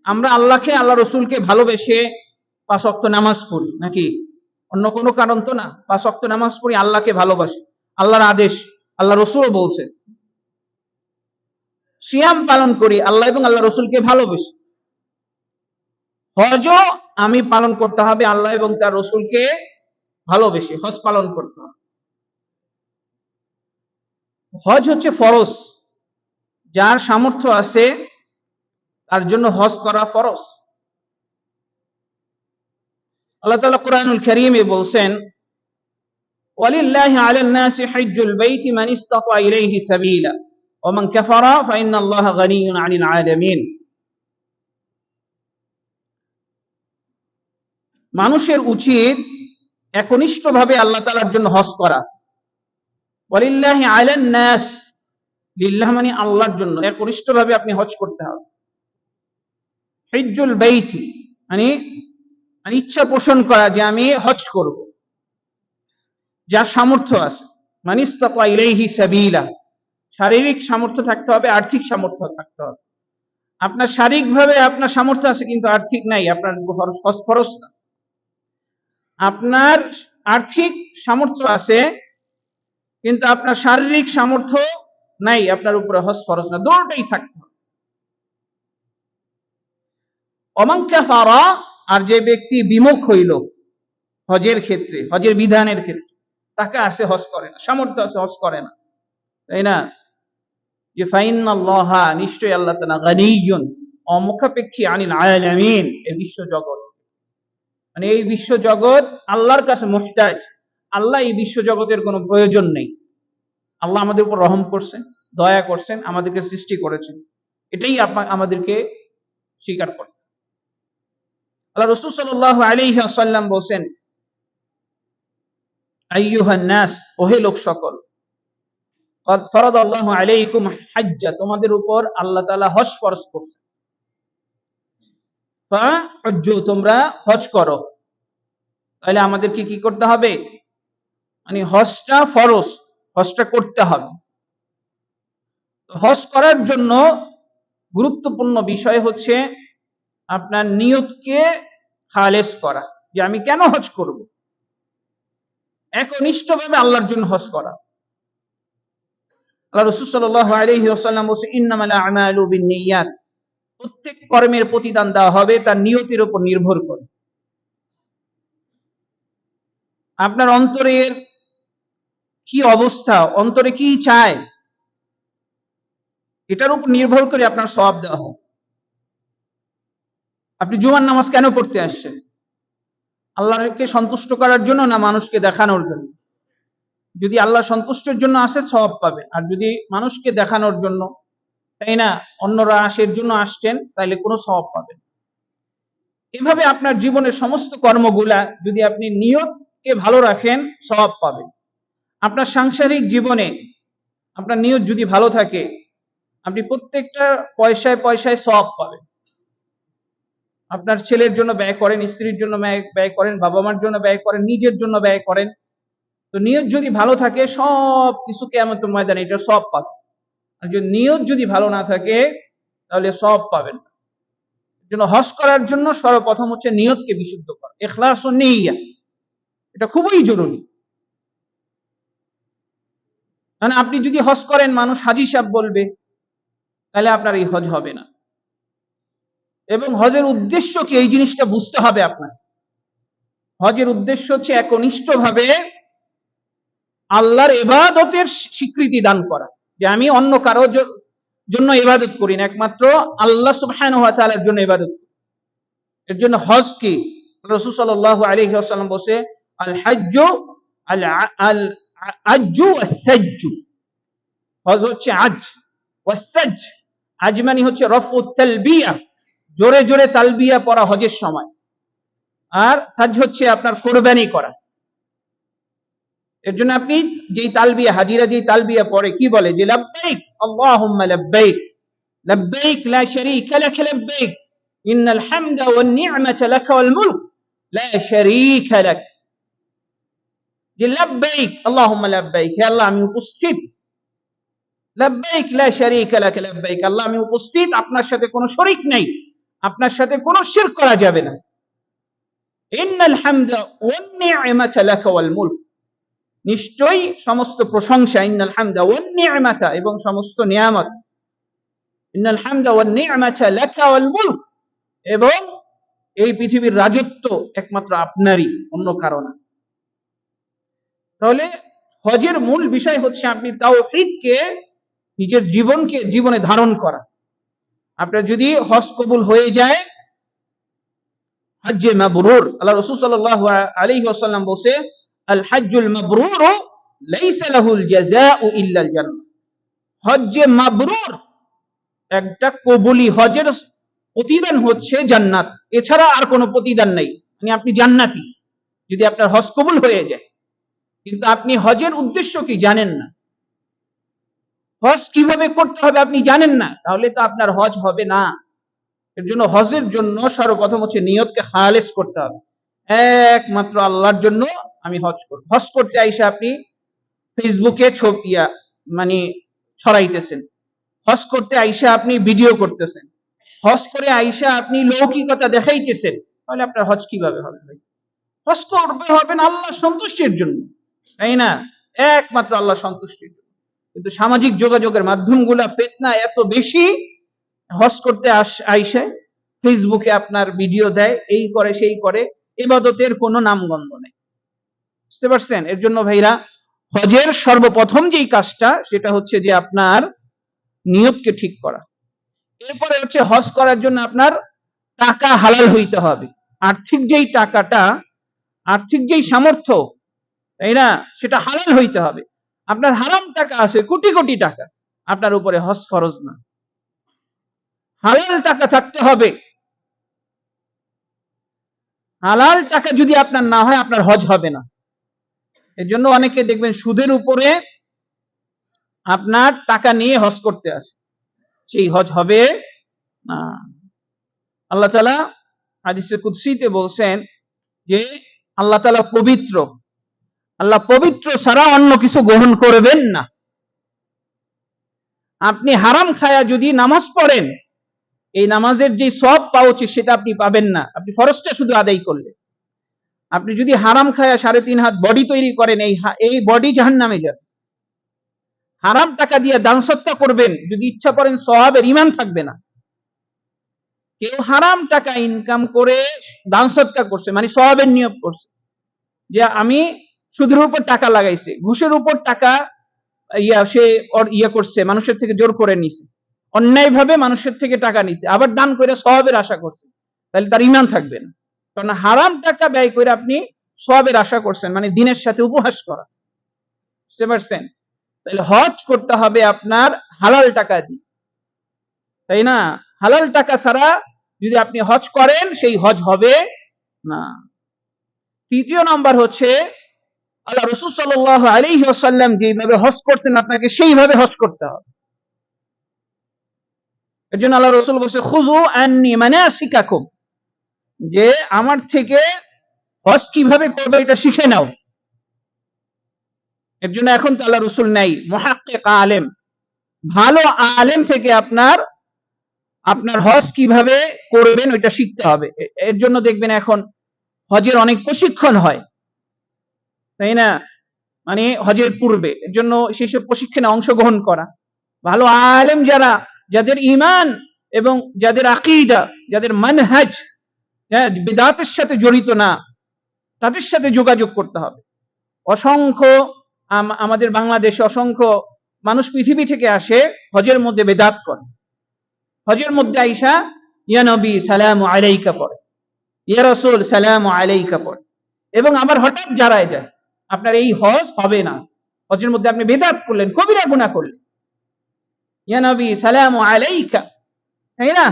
আমরা আল্লাহকে আল্লাহ রসুলকে ভালোবেসে 5 ওয়াক্ত নামাজ পড়ি নাকি? অন্য কোনো কারণ তো না। 5 ওয়াক্ত নামাজ পড়ি আল্লাহকে ভালোবাসি, আল্লাহর আদেশ, আল্লাহ রসুলও বলছে। সিয়াম পালন করি আল্লাহ এবং আল্লাহ রসুলকে ভালোবেসি। হজও আমি পালন করতে হবে আল্লাহ এবং তার রসুলকে ভালোবেসে হজ পালন করতে হবে। হজ হচ্ছে ফরজ, যার সামর্থ্য আছে তার জন্য হজ করা ফরজ। আল্লাহ তাআলা কুরআনুল কারীমে বলছেন, ওয়ালিল্লাহি আলান নাসি হিজ্জুল বাইতি মান ইসতাতা ইলাইহি সাবিলা ওয়া মান কাফারা ফাইন্নাল্লাহা গানিয়্যুন আনিল আলামিন। মানুষের উচিত একনিষ্ঠভাবে আল্লাহ তাআলার জন্য হজ করা। ওয়ালিল্লাহি আলান নাস, লিল্লাহ মানে আল্লাহর জন্য, একনিষ্ঠভাবে আপনি হজ করতে হবে। হিজ্জুল বাইতি মানে ইচ্ছা পোষণ করা যে আমি হজ করব, যার সামর্থ্য আছে। মান ইসতাতা ইলাইহি সাবিলা, শারীরিক সামর্থ্য থাকতে হবে, আর্থিক সামর্থ্য থাকতে হবে। আপনার শারীরিকভাবে আপনার সামর্থ্য আছে কিন্তু আর্থিক নাই, আপনার হজ ফরজ না। আপনার আর্থিক সামর্থ্য আছে কিন্তু আপনার শারীরিক সামর্থ্য নাই, আপনার উপরে হজ ফরজ না, দুটোই থাকতে হবে। ওমান কাফারা, আর যে ব্যক্তি বিমুখ হইল হজের ক্ষেত্রে, হজের বিধানের ক্ষেত্রে, তাকে আছে হজ করে না, সামর্থ্য আছে হজ করে না, তাই না? যে ফাইন্নাল্লাহা, নিশ্চয়ই আল্লাহ তাআলা গানিয়্যুন, অমুখাপেক্ষী, আনিল আলামিন, এই বিশ্ব জগৎ, মানে এই বিশ্ব জগৎ আল্লাহর কাছে মুহতাজ। আল্লাহ এই বিশ্ব জগতের কোনো প্রয়োজন নেই। আল্লাহ আমাদের উপর রহম করছেন, দয়া করছেন, আমাদেরকে সৃষ্টি করেছেন, এটাই আমাদেরকে স্বীকার করে। আল্লাহ রাসূল সাল্লাল্লাহু আলাইহি ওয়াসাল্লাম বলেন, আইয়ুহান নাস, ওহে লোক সকল, ক্বাদ ফারাদাল্লাহু আলাইকুম হাজ্জা, তোমাদের উপর আল্লাহ তাআলা হজ ফরজ করেছেন। ফাহুজ্জু, তোমরা হজ করো। তাহলে আমাদেরকে কি করতে হবে? মানে হজটা ফরজ, হজটা করতে হবে। হজ করার জন্য গুরুত্বপূর্ণ বিষয় হচ্ছে আপনার নিয়তকে খালেস করা, যে আমি কেন হজ করব, একনিষ্ঠভাবে আল্লাহর জন্য হজ করা। আল্লাহ রাসূল সাল্লাল্লাহু আলাইহি ওয়াসাল্লাম বলেছেন, ইন্নামাল আমালু বিন্নিয়াত, প্রত্যেক কর্মের প্রতিদান দেওয়া হবে তার নিয়তের উপর নির্ভর করে। আপনার অন্তরের কি অবস্থা, অন্তরে কি চায়, এটার উপর নির্ভর করে আপনার সওয়াব দেওয়া হবে। আপনি জুমার নামাজ কেন পড়তে আসছেন? আল্লাহকে সন্তুষ্ট করার জন্য না মানুষকে দেখানোর জন্য? যদি আল্লাহ সন্তুষ্টের জন্য আসে সওয়াব পাবেন, আর যদি মানুষকে দেখানোর জন্য, তাই না, অন্যরা আসের জন্য আসছেন, তাহলে কোনো সওয়াব পাবেন। এভাবে আপনার জীবনের সমস্ত কর্মগুলা যদি আপনি নিয়তকে ভালো রাখেন, সওয়াব পাবেন। আপনার সাংসারিক জীবনে আপনার নিয়ত যদি ভালো থাকে, আপনি প্রত্যেকটা পয়সায় পয়সায় সওয়াব পাবেন। আপনার ছেলের জন্য ব্যয় করেন, স্ত্রীর জন্য ব্যয় করেন, বাবা মার জন্য ব্যয় করেন, নিজের জন্য ব্যয় করেন, তো নিয়ত যদি ভালো থাকে সব কিছু কিয়ামতের ময়দানে এটা সব পাবেন। আর যদি নিয়ত যদি ভালো না থাকে তাহলে সব পাবেন না। এর জন্য হজ করার জন্য সর্বপ্রথম হচ্ছে নিয়তকে বিশুদ্ধ করা, ইখলাসুন নিয়্যা, এটা খুবই জরুরি। মানে আপনি যদি হজ করেন মানুষ হাজী সাহেব বলবে, তাহলে আপনার এই হজ হবে না। এবং হজের উদ্দেশ্য কি, এই জিনিসটা বুঝতে হবে আপনার। হজের উদ্দেশ্য হচ্ছে একনিষ্ঠভাবে আল্লাহর ইবাদতের স্বীকৃতি দান করা, যে আমি অন্য কারো জন্য ইবাদত করি না, একমাত্র আল্লাহ সুবহানাহু ওয়া তাআলার জন্য ইবাদত করি। এর জন্য হজ কি, রাসূল সাল্লাল্লাহু আলাইহি ওয়াসাল্লাম বলেছে, আল হাজ্জু আল আজ্জু ওয়াস-সাজ্জু, হজ হচ্ছে আজ, ওয়াস-সাজ্জ, আজ মানে হচ্ছে রফউত তালবিয়া, জোরে জোরে তালবিয়া পড়া হজের সময়, আর সাজ্জ হচ্ছে আপনার কুরবানি করা। এর জন্য আপনি যেই তালবিয়া, হাজিরা যেই তালবিয়া পড়ে কি বলে, যে লাব্বাইক আল্লাহুম্মা লাব্বাইক, লাব্বাইক লা শারীকা লাক লাব্বাইক, ইন্নাল হামদা ওয়ান নি'মাতা লাক ওয়াল মুলক লা শারীকা লাক। যে লাব্বাইক আল্লাহুম্মা লাব্বাইক, হে আল্লাহ আমি উপস্থিত, লাব্বাইক লা শারীকা লাক লাব্বাইক, আল্লাহ আমি উপস্থিত, আপনার সাথে কোনো শরীক নেই, আপনার সাথে কোনো শিরক করা যাবে না। ইন্নাল হামদা ওয়ান নি'মাতা লাকা ওয়াল মুলক, নিশ্চয়ই সমস্ত প্রশংসা, ইন্নাল হামদা ওয়ান নি'মাতা, এবং সমস্ত নিয়ামত, ইন্নাল হামদা ওয়ান নি'মাতা লাকা ওয়াল মুলক, এবং এই পৃথিবীর রাজত্ব একমাত্র আপনারই, অন্য কারো না। তাহলে হজের মূল বিষয় হচ্ছে আপনি তাওহীদকে নিজের জীবনে ধারণ করা। আপনার যদি হজ কবুল হয়ে যায়, হজ্জে মাবরুর, আল্লাহ রাসূল সাল্লাল্লাহু আলাইহি ওয়াসাল্লাম বলছে, আল হজ্জুল মাবরুর লাইসা লাহুল জাযাউ ইল্লাল জান্নাহ। হজ্জে মাবরুর, একটা কবুলি হজের প্রতিদান হচ্ছে জান্নাত, এছাড়া আর কোনো প্রতিদান নাই। মানে আপনি জান্নাতি যদি আপনার হজ কবুল হয়ে যায়। কিন্তু আপনি হজের উদ্দেশ্য কি জানেন না, হজ কিভাবে করতে হবে আপনি জানেন না, তাহলে তো আপনার হজ হবে না। এর জন্য হজের জন্য সর্বপ্রথম হচ্ছে নিয়তকে খালেস করতে হবে, একমাত্র আল্লাহর জন্য আমি হজ করব। হজ করতে আইসা আপনি ফেসবুকে ছবি মানে ছড়াইতেছেন, হজ করতে আইসা আপনি ভিডিও করতেছেন, হজ করে আইসা আপনি লৌকিকতা দেখাইতেছেন, তাহলে আপনার হজ কিভাবে হবে? হজ করবে হবেন আল্লাহ সন্তুষ্টির জন্য, তাই না? একমাত্র আল্লাহ সন্তুষ্টির জন্য। কিন্তু সামাজিক যোগাযোগের মাধ্যমগুলা ফিতনা এত বেশি, হজ করতে আইসে ফেসবুকে আপনার ভিডিও দেয়, এই করে সেই করে, ইবাদতের কোনো নামগন্ধ নেই। বুঝতে পারছেন? এর জন্য ভাইরা, হজের সর্বপ্রথম যেই কাজটা সেটা হচ্ছে যে আপনার নিয়তকে ঠিক করা। এরপরে হচ্ছে হজ করার জন্য আপনার টাকা হালাল হইতে হবে। আর্থিক যেই সামর্থ্য, তাই না, সেটা হালাল হইতে হবে। আপনার হারাম টাকা আছে কোটি কোটি টাকা, আপনার উপরে হজ ফরজ না। হালাল টাকা থাকতে হবে। হালাল টাকা যদি আপনার না হয়, আপনার হজ হবে না। এর জন্য অনেকে দেখবেন সুদের উপরে আপনার টাকা নিয়ে হজ করতে আসে, সেই হজ হবে না। আল্লাহ তাআলা হাদিসে কুদসিতে বলছেন যে আল্লাহ তাআলা পবিত্র, আল্লাহ পবিত্র ছাড়া অন্য কিছু গ্রহণ করবেন না। আপনি হারাম খায়া যদি নামাজ পড়েন, এই নামাজের যে সওয়াব পাওয়া উচিত সেটা আপনি পাবেন না, আপনি ফরজটা শুধু আদায় করলে। আপনি যদি হারাম খায়া 3.5 হাত বডি তৈরি করেন, এই বডি জাহান্নামে যাবে। হারাম টাকা দিয়ে দান সদকা করবেন, যদি ইচ্ছা করেন সওয়াবের, ঈমান থাকবে না। কেউ হারাম টাকা ইনকাম করে দান সদকা করছে, মানে সওয়াবের নিয়ত করছে, যে আমি সুদের উপর টাকা লাগাইছে, ঘুষের উপর টাকা সে করছে, মানুষের থেকে জোর করে নিছে, অন্যায়ভাবে মানুষের থেকে টাকা নিছে, আবার দান করে সওয়াবের আশা করছে, তাহলে তার ঈমান থাকবে না। কারণ হারাম টাকা ব্যয় করে আপনি সওয়াবের আশা করছেন, মানে দিনের সাথে উপহাস করা। বুঝতে পারছেন? তাহলে হজ করতে হবে আপনার হালাল টাকা দিয়ে, তাই না? হালাল টাকা ছাড়া যদি আপনি হজ করেন, সেই হজ হবে না। তৃতীয় নাম্বার হচ্ছে, আল্লাহ রাসূল সাল্লাল্লাহু আলাইহি ওয়াসাল্লাম যেভাবে হজ করতেন, আপনাকে সেইভাবে হজ করতে হবে। এর জন্য আল্লাহ রাসূল বলেছে, খুযু আন্নী মানাসিকাকুম, যে আমার থেকে হজ কিভাবে করবে এটা শিখে নাও। এর জন্য এখন তো আল্লাহ রাসূল নাই, মুহাক্কিক আলেম, ভালো আলেম থেকে আপনার হজ কিভাবে করবেন ওইটা শিখতে হবে। এর জন্য দেখবেন এখন হজের অনেক প্রশিক্ষণ হয়, তাই না? মানে হজের পূর্বে, এর জন্য সেই সব প্রশিক্ষণে অংশগ্রহণ করা। ভালো আলেম যাদের ঈমান এবং যাদের আকীদা, যাদের মানহাজ বিদআতের সাথে জড়িত না, তাদের সাথে যোগাযোগ করতে হবে। অসংখ্য আমাদের বাংলাদেশে অসংখ্য মানুষ পৃথিবী থেকে আসে, হজের মধ্যে বিদআত করে। হজের মধ্যে আইসা ইয়া নবী সালামু আলাইকা পড়ে, ইয়া রাসূল সালামু আলাইকা পড়ে, এবং আবার হঠাৎ জারায় যায়। আপনার এই হজ হবে না। হজের মধ্যে আপনি বিদআত করলেন, কবিরা গুনাহ করলেন। ইয়া নবী সালামু আলাইকা, তাই না?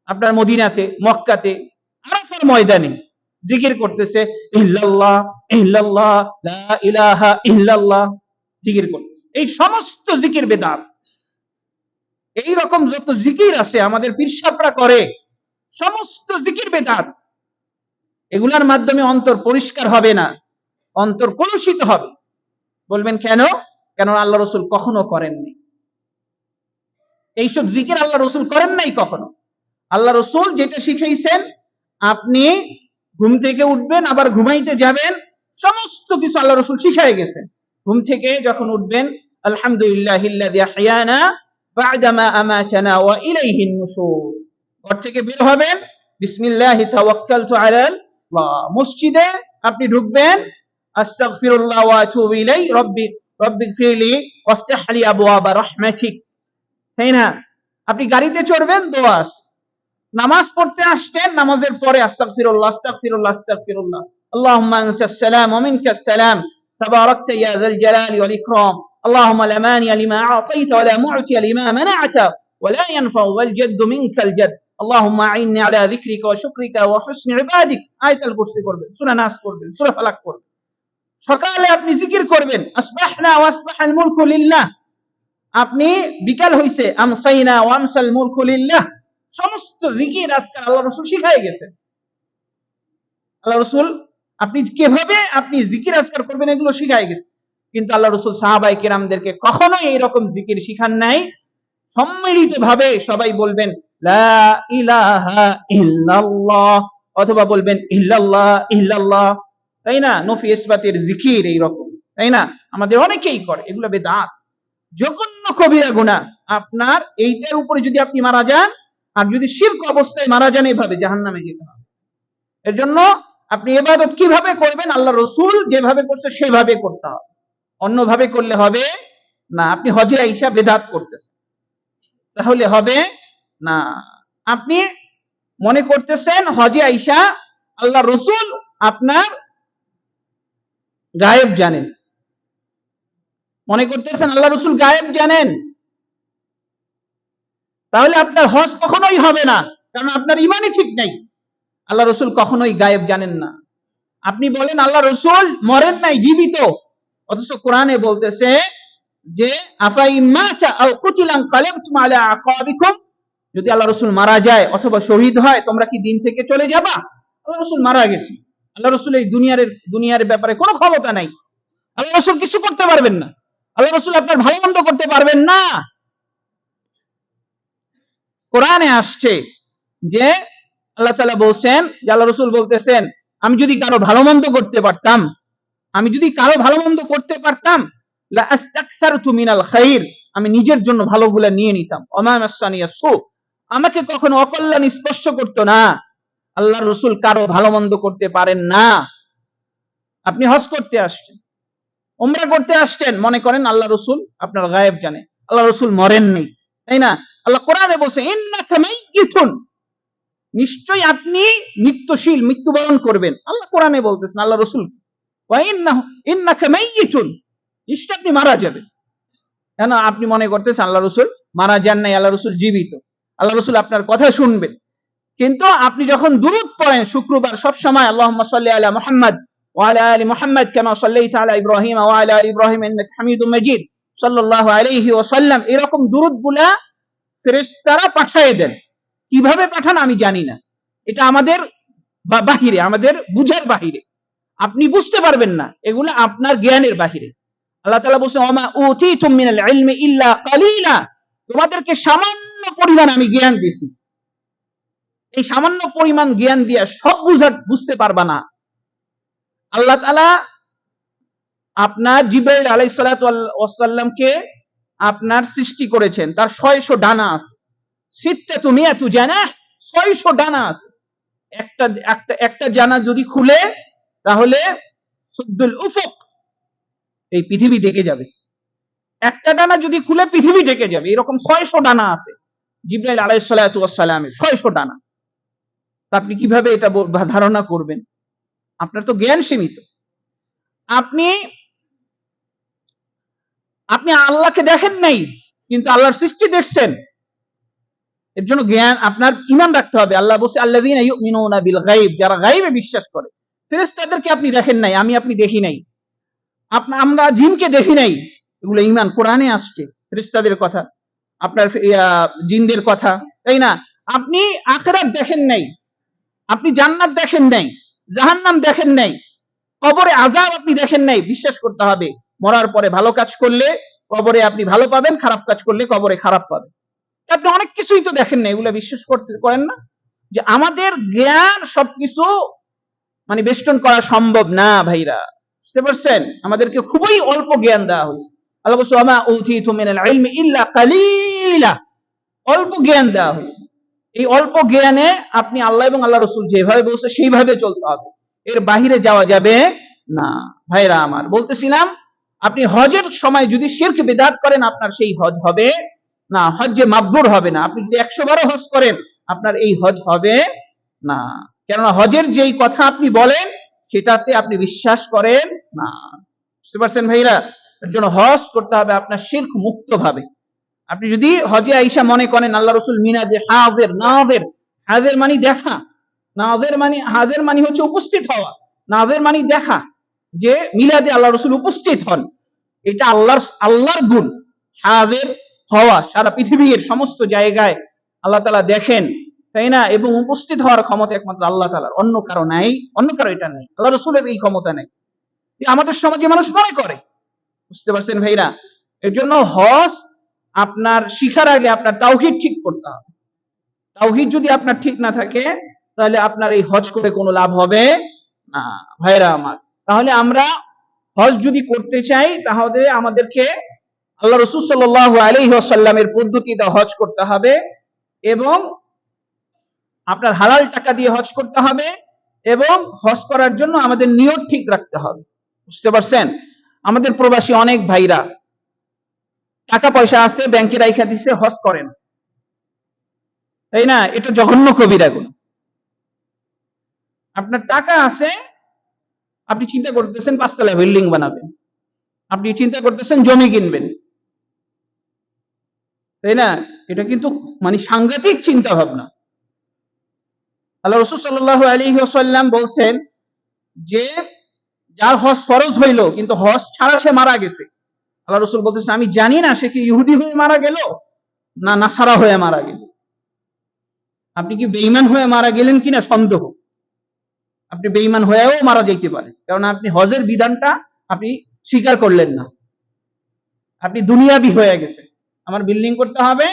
আপনার মদিনাতে, মক্কাতে, আরাফার ময়দানে জিকির করতেছে, ইল্লাল্লাহ ইল্লাল্লাহ লা ইলাহা ইল্লাল্লাহ, জিকির করতেছে। এই সমস্ত জিকির বিদআত। এই রকম যত জিকির আছে আমাদের পীর সাহেবরা করে, সমস্ত জিকির বিদআত। এগুলার মাধ্যমে অন্তর পরিষ্কার হবে না, অন্তর কলুষিত হবে। বলবেন কেন? কেন আল্লাহ রাসূল কখনো করেননি। এইসব জিকির আল্লাহ রাসূল করেন নাই কখনো। আল্লাহ রসুল যেটা শিখাইছেন, আপনি ঘুম থেকে উঠবেন আবার ঘুমাইতে যাবেন, সমস্ত কিছু আল্লাহ রসুল শিখাই গেছেন। ঘুম থেকে যখন উঠবেন, আলহামদুলিল্লাহিল্লাযী আহইয়ানা বা'দামা আমাতানা ওয়া ইলাইহিন নুশুর। ঘর থেকে বের হবেন, বিসমিল্লাহি তাওয়াক্কালতু আলাল্লাহ। মসজিদে আপনি ঢুকবেন, আস্তাগফিরুল্লাহ ওয়া আতুবু ইলাই, রব্বিগফিরলি ওয়াফতাহ লি আবওয়াবা রাহমাতিক। তাই না? আপনি গাড়িতে চড়বেন, দোয়া আছে। নামাজ পড়তে আসছেন, নামাজের পরে আস্তাগফিরুল্লাহ আস্তাগফিরুল্লাহ আস্তাগফিরুল্লাহ, আল্লাহুম্মা আনতাস সালাম ওয়া মিনকাস সালাম, তাবারাকতা ইয়া যাল জালালি ওয়াল ইকরাম, আল্লাহুম্মা লা মানিয়া লিমা আ'তাইতা ওয়া লা মু'তিয়া লিমা মানা'তা ওয়া লা ইয়ানফা'ু যাল জাদ্দু মিনকাল জাদ, আল্লাহুম্মা আ'ইন্নি আলা যিকরিকা ওয়া শুকরিকা ওয়া হুসনি ইবাদিক। আয়াতুল কুরসি করবেন, সূরা নাস করবেন, সূরা ফালাক করবেন। সকালে আপনি জিকির করবেন, আসবাহনা ওয়া আসবাহাল মুলকু লিল্লাহ। আপনি বিকাল হইছে, আমসাইনা ওয়া আমসাল মুলকু লিল্লাহ। সমস্ত জিকির আজকাল আল্লাহ রসুল শিখাই গেছেন। আল্লাহ রসুল আপনি কিভাবে আপনি জিকির আজকার করবেন এগুলো শিখাই গেছে। কিন্তু আল্লাহ রসুল সাহাবায়ে কেরামদেরকে কখনোই এইরকম জিকির শিখান নাই। সম্মিলিত ভাবে সবাই বলবেন লা ইলাহা ইল্লাল্লাহ, অথবা বলবেন ইল্লাল্লাহ ইল্লাল্লাহ, তাই না? নফি ইসবাতের জিকির এইরকম, তাই না? আমাদের অনেকেই করে, এগুলো বেদাত, জঘন্য কবিরা গুনাহ। আপনার এইটার উপরে যদি আপনি মারা যান, আর যদি শিরক অবস্থায় মারা যান, এভাবে জাহান্নামে যেতে হবে। এর জন্য আপনি ইবাদত কিভাবে করবেন, আল্লাহ রসুল যেভাবে করছে সেভাবে করতে হবে, অন্যভাবে করলে হবে না। আপনি হজে আইসা বেদাত করতেছেন, তাহলে হবে না। আপনি মনে করতেছেন হজে আইসা আল্লাহ রসুল আপনার গায়েব জানেন, মনে করতেছেন আল্লাহ রসুল গায়েব জানেন, তাহলে আপনার হজ কখনোই হবে না, কারণ আপনার ইমানই ঠিক নাই। আল্লাহ রসুল কখনোই গায়েব জানেন না। আপনি বলেন আল্লাহ রসুল মরেন নাই, জীবিত, অথচ কোরআনে বলতেছে যে যদি আল্লাহ রসুল মারা যায় অথবা শহীদ হয়, তোমরা কি দিন থেকে চলে যাবা? আল্লাহ রসুল মারা গেছে, আল্লাহ রসুল এই দুনিয়ার ব্যাপারে কোনো ক্ষমতা নাই। আল্লাহ রসুল কিছু করতে পারবেন না, আল্লাহ রসুল আপনার ভালো মন্দ করতে পারবেন না। কোরআনে আসছে যে আল্লাহ তাআলা বলছেন, যে আল্লাহ রসুল বলতেছেন, আমি যদি কারো ভালো মন্দ করতে পারতাম, আমি যদি কারো ভালো মন্দ করতে পারতাম, লা আস্তাকসারতু মিনাল খাইর, আমি নিজের জন্য ভালোগুলো নিয়ে নিতাম। ওমা মাসসানিয়াস সু, আমাকে কখনো অকল্যাণ স্পর্শ করতো না। আল্লাহ রসুল কারো ভালো মন্দ করতে পারেন না। আপনি হজ করতে আসছেন, উমরা করতে আসছেন, মনে করেন আল্লাহ রসুল আপনার গায়েব জানে, আল্লাহ রসুল মরেননি, তাই না? আল্লাহ কোরআনে বলছে ইন্নাকা মাইয়িতুন, নিশ্চয়ই আপনি মৃত্যুশীল, মৃত্যুবরণ করবেন। আল্লাহ কোরআনে বলতেছেন আল্লাহ রসুল, ওয়া ইন্নাকা মাইয়িতুন, নিশ্চয় আপনি মারা যাবেন। কেন আপনি মনে করতেছেন আল্লাহ রসুল মারা যান নাই, আল্লাহ রসুল জীবিত, আল্লাহ রসুল আপনার কথা শুনবেন। কিন্তু আপনি যখন দুরূদ পড়েন শুক্রবার সব সময়, আল্লাহুম্মা সাল্লি আলা মুহাম্মদ ওয়া আলা আলি মুহাম্মদ কামা সাল্লাইতা আলা ইব্রাহিম ওয়া আলা আলি ইব্রাহিম ইন্নাকা হামিদুম মাজিদ সাল্লাল্লাহু আলাইহি ওয়াসাল্লাম, এরকম দুরূদগুলা ফেরেশতারা পাঠিয়ে দেন। কিভাবে পাঠান আমি জানি না, এটা আমাদের বাহিরে, আমাদের বুঝার বাহিরে, আপনি বুঝতে পারবেন না, এগুলো আপনার জ্ঞানের বাহিরে। আল্লাহ তাআলা বলেন ওমা উতিতুম মিনাল ইলমি ইল্লা কালিলা, তোমাদেরকে সামান্য পরিমাণ আমি জ্ঞান দিয়েছি। এই সামান্য পরিমাণ জ্ঞান দিয়া সব বুঝতে পারবা না। আল্লাহ তাআলা আপনার জিবরাইল আলাইহিস সালাতু ওয়াস সালামকে আপনার সৃষ্টি করেছেন, তার 600 ডানা আছে। সিত্তাতু মিয়াতু জানাহ, 600 ডানা আছে। একটা জানা যদি খুলে, তাহলে সুদ্দুল উফুক, এই পৃথিবী ঢেকে যাবে। একটা ডানা যদি খুলে পৃথিবী ঢেকে যাবে, এরকম 600 ডানা আছে জিবরাইল আলাইহিস সালাতু ওয়াস সালামের, 600 ডানা। তা আপনি কিভাবে এটা ধারণা করবেন? আপনার তো জ্ঞান সীমিত। আপনি আল্লাহকে দেখেন নাই, কিন্তু আল্লাহর সৃষ্টি দেখছেন। এর জন্য জ্ঞান, আপনার ঈমান রাখতে হবে। আল্লাহ বলছে আল্লাযীনা ইউমিনুনা বিল গায়ব, যারা গায়বে বিশ্বাস করে। ফেরেশতাদেরকে আপনি দেখেন নাই, আপনি দেখি নাই, আমরা জিনকে দেখি নাই, এগুলো ঈমান। কোরআনে আসছে ফেরেশতাদের কথা, আপনার জিনদের কথা, তাই না? আপনি আখিরাত দেখেন নাই, আপনি জান্নাত দেখেন নাই, জাহান্নাম দেখেন নাই, কবরে আযাব আপনি দেখেন নাই। বিশ্বাস করতে হবে মরার পরে ভালো কাজ করলে কবরে আপনি ভালো পাবেন, খারাপ কাজ করলে কবরে খারাপ পাবেন। আপনি অনেক কিছুই তো দেখেন না, এগুলা বিশ্বাস করেন না যে আমাদের জ্ঞান সবকিছু মানে বেষ্টন করা সম্ভব না ভাইরা, বুঝতে পারছেন? আমাদেরকে খুবই অল্প জ্ঞান দেওয়া হয়েছে। আল্লাহ বলছে ওয়া মা উতিতু মিনাল ইলমি ইল্লা কালিলা, অল্প জ্ঞান দেওয়া হয়েছে। এই অল্প জ্ঞানে আপনি আল্লাহ এবং আল্লাহ রসুল যেভাবে বলছে সেইভাবে চলতে হবে, এর বাহিরে যাওয়া যাবে না। ভাইরা আমার, বলতেছিলাম আপনি হজের সময় যদি শিরক বিদআত করেন আপনার সেই হজ হবে না, হজ্জে মাবরুর হবে না। আপনি যদি 100 বারও হজ করেন আপনার এই হজ হবে না, কেননা হজের যেই কথা আপনি বলেন সেটাতে আপনি বিশ্বাস করেন না। বুঝতে পারছেন ভাইরা? এর জন্য হজ করতে হবে আপনার শিরক মুক্ত ভাবে। আপনি যদি হজে আইসা মনে করেন আল্লাহ রসুল মিনাজে হাজির নাজির, হাজির মানে দেখা, নাজির মানে হাজির মানে হচ্ছে উপস্থিত হওয়া, নাজির মানে দেখা, যে মিলাদে আল্লাহ রসুল উপস্থিত হন, এটা আল্লাহর গুণ। হাজির হওয়া, সারা পৃথিবীর সমস্ত জায়গায় আল্লাহ তাআলা দেখেন, তাই না? এবং উপস্থিত হওয়ার ক্ষমতা একমাত্র আল্লাহ তাআলার, অন্য কারো নাই, অন্য কারো এটা নাই, আল্লাহ রসুলের এই ক্ষমতা নাই, আমাদের সমাজে মানুষ মনে করে। বুঝতে পারছেন ভাইরা? এর জন্য হজ আপনার শিখার আগে আপনার তাওহীদ ঠিক করতে হবে। তাওহীদ যদি আপনার ঠিক না থাকে তাহলে আপনার এই হজ করে কোনো লাভ হবে না ভাইরা আমার। তাহলে আমরা হজ যদি করতে চাই তাহলে আমাদেরকে আল্লাহ রাসূল সাল্লাল্লাহু আলাইহি ওয়াসাল্লামের পদ্ধতিতে হজ করতে হবে এবং আপনার হালাল টাকা দিয়ে হজ করতে হবে এবং হজ করার জন্য আমাদের নিয়ত ঠিক রাখতে হবে। বুঝতে পারছেন? আমাদের প্রবাসী অনেক ভাইরা টাকা পয়সা আছে ব্যাংকে রাইখা দিছে, হজ করেন, তাই না? এটা জঘন্য কবিরা গুনাহ। আপনার টাকা আছে, আপনি চিন্তা করতেছেন 5 তলা বিল্ডিং বানাবেন, আপনি চিন্তা করতেছেন জমি কিনবেন, তাই না? এটা কিন্তু মানে সাংঘাতিক চিন্তা ভাবনা। আল্লাহ রাসূল সাল্লাল্লাহু আলাইহি ওয়াসাল্লাম বলছেন যে যার হজ ফরজ হইল কিন্তু হজ ছাড়া সে মারা গেছে, আল্লাহ রাসূল বলতেছেন আমি জানি না সে কি ইহুদি হয়ে মারা গেল না নাসারা হয়ে মারা গেল। আপনি কি বেঈমান হয়ে মারা গেলেন কিনা সন্দেহ, আপনি বেঈমান হয়েও মারা যাইতে পারেন, কারণ আপনি হজের বিধানটা আপনি স্বীকার করলেন না, আপনি দুনিয়াবি হয়ে গেছে, আমার বিল্ডিং করতে হবে,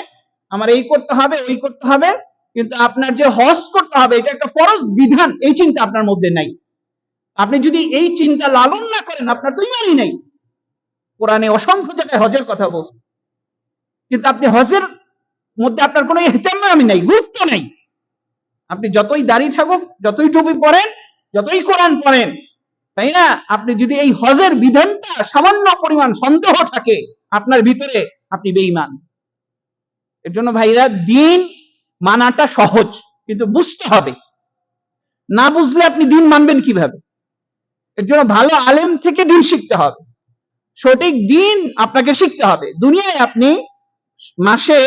আমার এই করতে হবে, ওই করতে হবে, কিন্তু আপনার যে হজ করতে হবে এটা একটা ফরজ বিধান, এই চিন্তা আপনার মধ্যে নাই। আপনি যদি এই চিন্তা লালন না করেন আপনার তো ঈমানই নাই। কোরআনে অসংখ্য জায়গায় হজের কথা বলছে, কিন্তু আপনি হজের মধ্যে আপনার কোনো ইহতিমাম নাই, গুরুত্ব নাই। আপনি যতই দাড়ি থাকুক, যতই টুপি পরেন, যতই কোরআন পড়েন, তাই না? আপনি যদি এই হজের বিধানটা সামান্য পরিমাণ সন্দেহ থাকে আপনার ভিতরে, আপনি বেঈমান। এর জন্য ভাইরা দিন মানাটা সহজ, কিন্তু বুঝতে হবে, না বুঝলে আপনি দিন মানবেন কিভাবে? এর জন্য ভালো আলেম থেকে দিন শিখতে হবে, সঠিক দিন আপনাকে শিখতে হবে। দুনিয়ায় আপনি মাসে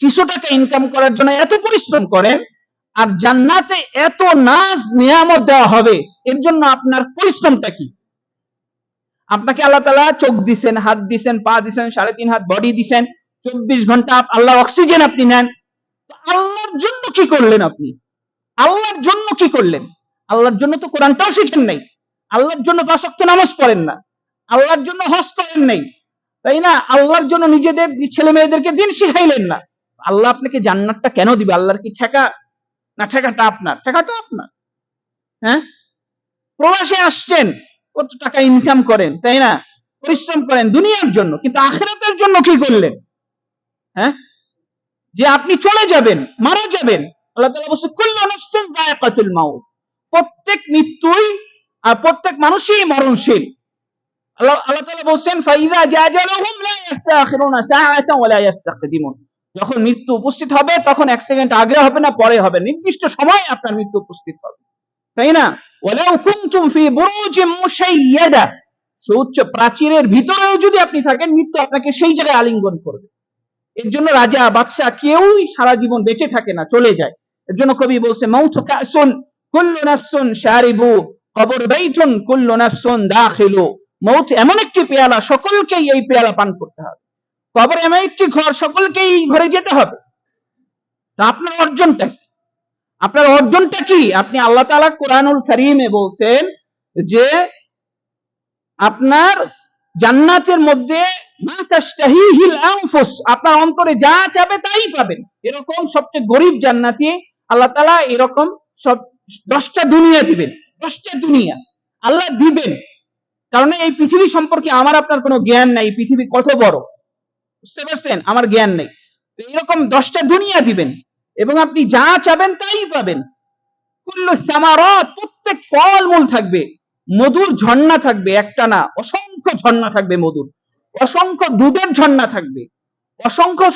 কিছু টাকা ইনকাম করার জন্য এত পরিশ্রম করেন, আর জান্নাতে এত নাজ নিয়ামত দেওয়া হবে, এর জন্য আপনার পরিশ্রমটা কি? আপনাকে আল্লাহ তাআলা চোখ দিছেন, হাত দিছেন, পা দিছেন, 3.5 হাত বডি দিছেন, 24 ঘন্টা আল্লাহ অক্সিজেন আপনি নেন, তো আল্লাহর জন্য কি করলেন আপনি? আল্লাহর জন্য কি করলেন? আল্লাহর জন্য তো কোরআনটাও শিখেন নাই, আল্লাহর জন্য 5 ওয়াক্ত নামাজ পড়েন না, আল্লাহর জন্য হজ করেন নাই, তাই না? আল্লাহর জন্য নিজেদের ছেলে মেয়েদেরকে দিন শিখাইলেন না। আল্লাহ আপনাকে জান্নাতটা কেন দিবে? আল্লাহর কি ঠেকা না? ঠেকাটা আপনার, ঠেকা তো আপনার। হ্যাঁ, প্রবাসে আসছেন, কত টাকা ইনকাম করেন, তাই না? পরিশ্রম করেন দুনিয়ার জন্য, কিন্তু আখিরাতের জন্য কি করলেন? হ্যাঁ, যে আপনি চলে যাবেন, মারা যাবেন। আল্লাহ তাআলা বলেছে কুল্লু নাফসিন যায়কাতুল মাউত, প্রত্যেক মৃত্যুই আর প্রত্যেক মানুষই মরণশীল। আল্লাহ তাআলা বলেন ফাইযা জাজালহুম লা ইস্তাখিরুনা সাআতান ওয়া লা ইস্তাকদিমুন, যখন মৃত্যু উপস্থিত হবে তখন 1 সেকেন্ড আগে হবে না পরে হবে, নির্দিষ্ট সময় আপনার মৃত্যু উপস্থিত হবে, তাই না? ওয়ালাউ কুনতুম ফি বুরুজিম মুশাইয়াদা, সুউচ্চ প্রাচীরের ভিতরেও যদি আপনি থাকেন মৃত্যু আপনাকে সেই জায়গায় আলিঙ্গন করবে। এর জন্য রাজা বাদশা কেউই সারা জীবন বেঁচে থাকে না, চলে যায়। এর জন্য কবি বলছে মাউতু কাসুন কুল্লু নাফসুন শারিবু কবর বাইতুন কুল্লু নাফসুন দাখিলু, মৌত এমন একটি পেয়ালা সকলকেই এই পেয়ালা পান করতে হবে, কবর এমন একটি ঘর সকলকেই ঘরে যেতে হবে। তা আপনার অর্জনটা কি? আপনার অর্জনটা কি? আপনি আল্লাহ তাআলা কোরআনুল কারীমে বলছেন যে আপনার জান্নাতের মধ্যে মা তাশতাহিহিল আনফুস, আপনার অন্তরে যা চাবে তাই পাবেন। এরকম সবচেয়ে গরিব জান্নাতি আল্লাহ তাআলা এরকম সব 10টা দুনিয়া দিবেন, 10টা দুনিয়া আল্লাহ দিবেন। কারণ এই পৃথিবী সম্পর্কে আমার আপনার কোনো জ্ঞান নাই, পৃথিবী কত বড়, বুঝতে পারছেন, আমার জ্ঞান নেই। তো এরকম 10টা দুনিয়া দিবেন এবং আপনি যা চাবেন তাই পাবেন। কুল্লু সামারাত, প্রত্যেক ফলমূল থাকবে, মধুর ঝর্ণা থাকবে, একটা না অসংখ্য ঝর্ণা থাকবে মধুর, অসংখ্য দুধের ঝর্ণা থাকবে, অসংখ্য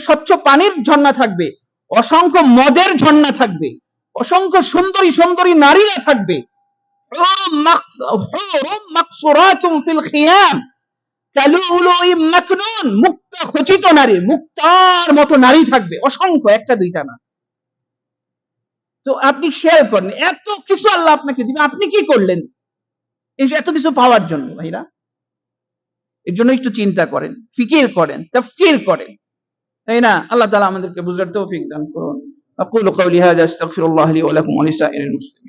স্বচ্ছ পানির ঝর্ণা থাকবে, অসংখ্য মদের ঝর্ণা থাকবে, অসংখ্য সুন্দরী সুন্দরী নারীরা থাকবে। হুরুম মাকসুরাতুম ফিল খিয়াম কালুলুইম মাকনুন, মুক্তা খচিত নারী, মুক্তার মতো নারী থাকবে, অসংখ্য, একটা দুইটা না। তো আপনি খেয়াল করেন এত কিছু আল্লাহ আপনাকে দিবে, আপনি কি করলেন এই এত কিছু পাওয়ার জন্য? ভাইরা, এর জন্য একটু চিন্তা করেন, ফিকির করেন, তাফকির করেন, তাই না? আল্লাহ তাআলা আমাদেরকে বুঝার তৌফিক দান করুন। আকুলু কওলি হাযা আস্তাগফিরুল্লাহ লি ওয়া লাকুম ওয়া লিসাইরিল মুসলিমিন।